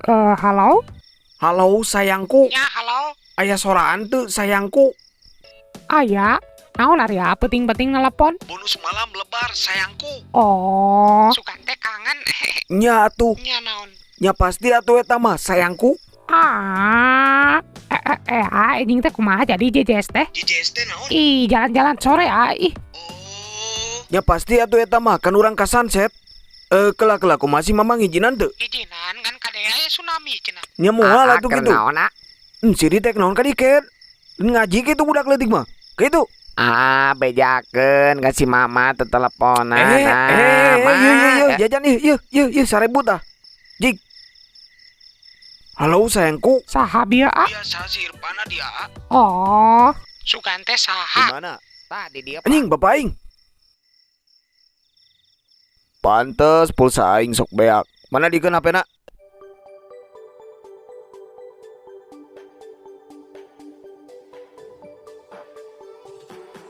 Halo? Halo sayangku, Ya, halo. aya soraan teu sayangku. Aya? Naon Arya? Penting-penting nelpon? Bonus malam lebar sayangku. Oh, Sukan teh kangen. Nya atuh, Nya naon? nya pasti atuh eta mah sayangku. anjing teh kumaha jadi JJS teh? JJS teh naon? Ih, jalan-jalan sore ih. Oh, Nya pasti atuh eta mah kan urang ka sunset. Kelak masih mamang ijinan teu? ijinan kan kadea tsunami cenah. Nya moal atuh keur gitu. naon, ah? Si Ritek naon ka diket? Ngaji kitu budak leutik mah. Kitu. Bejakeun ka si mama teu teleponan. Yeuh, jajan yeuh, 1000 tah. Jig. Halo sayangku. Saha bieu Biasa si Irfana dia. Oh, Sukan teh Di saha? mana? Tadi dia Anjing bapak aing. Pantes pulsa aing sok beak. Mana dikeun HP-na?